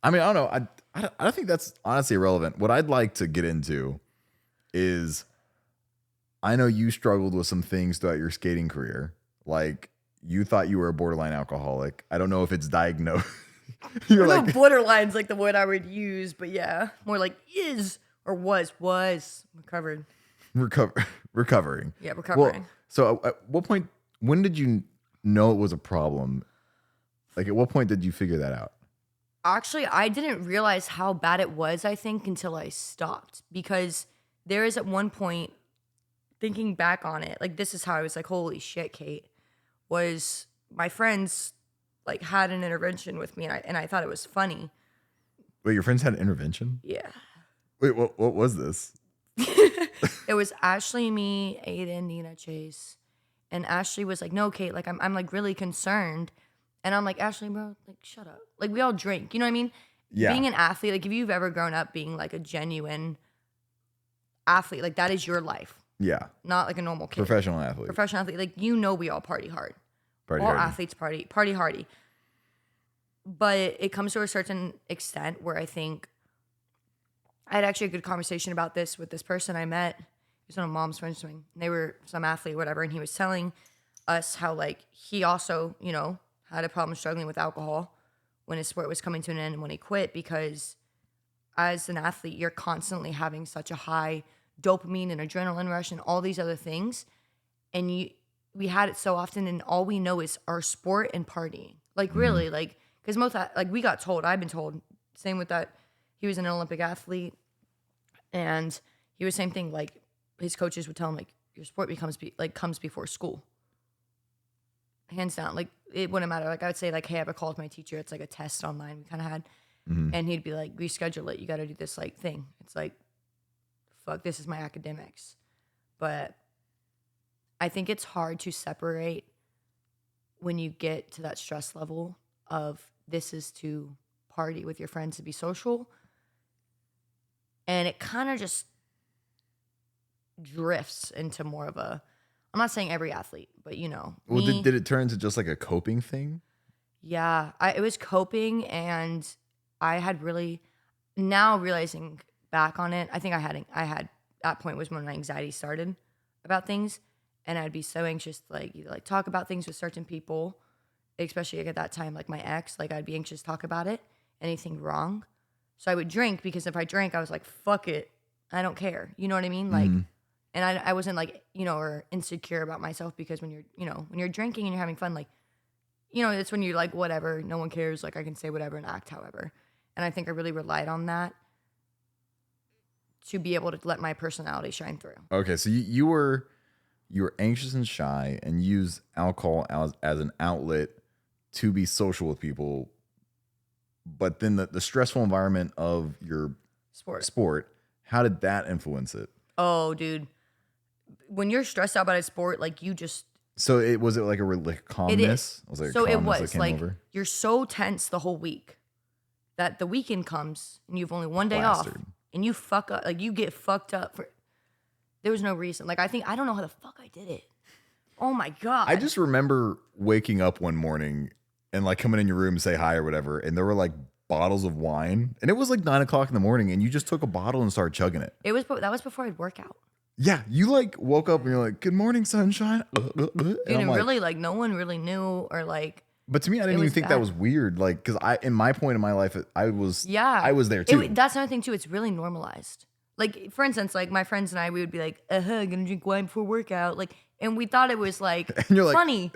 I mean, I don't know. I think that's honestly irrelevant. What I'd like to get into is I know you struggled with some things throughout your skating career. Like you thought you were a borderline alcoholic. I don't know if it's diagnosed. You're I like know borderline's like the word I would use, but yeah, more like is or was recovered. recovering. Yeah, recovering. Well, so at what point, when did you know it was a problem? Like at what point did you figure that out? Actually, I didn't realize how bad it was, I think, until I stopped. Because there is at one point, thinking back on it, like this is how I was like, holy shit, Kate, was my friends like had an intervention with me and I thought it was funny. Wait, your friends had an intervention? Yeah. Wait, what was this? It was Ashley, me, Aiden, Nina, Chase. And Ashley was like, no, Kate, like I'm like really concerned. And I'm like, Ashley, bro, like shut up. Like we all drink. You know what I mean? Yeah. Being an athlete, like if you've ever grown up being like a genuine athlete, like that is your life. Yeah. Not like a normal kid. Professional athlete. Professional athlete. Like you know we all party hard. Party all hardy. athletes party hardy. But it comes to a certain extent where I think I had actually a good conversation about this with this person I met. He was on a mom's friend swing. They were some athlete or whatever, and he was telling us how like he also, you know, had a problem struggling with alcohol when his sport was coming to an end and when he quit, because as an athlete, you're constantly having such a high dopamine and adrenaline rush and all these other things. And we had it so often, and all we know is our sport and partying. Like really, like because most like we got told, I've been told, same with that. He was an Olympic athlete, and he was same thing. Like his coaches would tell him, like your sport comes before school. Hands down, like it wouldn't matter. Like I would say, like, hey, I have a call with my teacher. It's like a test online we kind of had, and he'd be like, reschedule it. You got to do this like thing. It's like, fuck, this is my academics, but I think it's hard to separate when you get to that stress level of this is to party with your friends, to be social, and it kind of just drifts into more of a, I'm not saying every athlete, but you know. Well, Me, did it turn into just like a coping thing? yeah, it was coping, and I had really, now realizing back on it, I think I had that point was when my anxiety started about things, and I'd be so anxious to like either like talk about things with certain people, especially like at that time, like my ex, like I'd be anxious to talk about it, anything wrong. So I would drink, because if I drank, I was like, fuck it, I don't care. You know what I mean? Like, and I wasn't like, you know, or insecure about myself, because when you're, you know, when you're drinking and you're having fun, like, you know, it's when you're like, whatever, no one cares. Like I can say whatever and act however. And I think I really relied on that to be able to let my personality shine through. Okay, so you were anxious and shy and used alcohol as an outlet to be social with people, but then the stressful environment of your sport, how did that influence it? Oh, dude. When you're stressed out about a sport, like you just, So was it like a like calmness? Was it so it calmness that was came like over? you're so tense the whole week that the weekend comes and you've only one day Plastered. off and you fuck up, like you get fucked up for, there was no reason. Like I don't know how the fuck I did it. Oh my God. I just remember waking up one morning and like coming in your room to say hi or whatever, and there were like bottles of wine, and it was like 9:00 in the morning, and you just took a bottle and started chugging it. That was before I'd work out. Yeah, you like woke up and you're like, "Good morning, sunshine." And Dude, I'm and like, really, like no one really knew, or like, but to me, I didn't even was think that bad. was weird. Like, because in my point in my life, I was there It- too. that's another thing too. It's really normalized. Like for instance, like my friends and I, we would be like, gonna drink wine before workout, like, and we thought it was like And you're like- funny.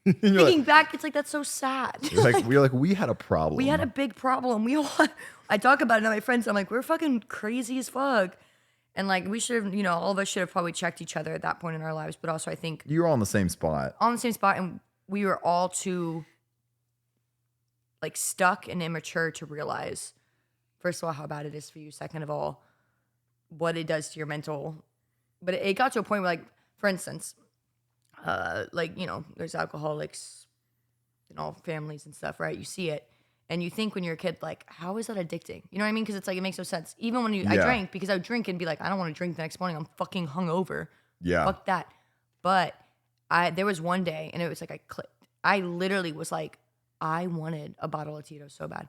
And you're Thinking like, back, it's like that's so sad. we had a problem. We had a big problem. We all, I talk about it to my friends. I'm like, we're fucking crazy as fuck. And like, we should have, you know, all of us should have probably checked each other at that point in our lives. But also, I think You were all in the same spot. on the same spot, and we were all too like stuck and immature to realize, first of all, how bad it is for you. Second of all, what it does to your mental. But it got to a point where, like, for instance, like, you know, there's alcoholics in all families and stuff, right? You see it. And you think when you're a kid, like, how is that addicting? You know what I mean? Because it's like, it makes no sense. Even when I Yeah. drank, because I would drink and be like, I don't want to drink the next morning. I'm fucking hungover. Yeah. Fuck that. But there was one day, and it was like I clicked. I literally was like, I wanted a bottle of Tito's so bad.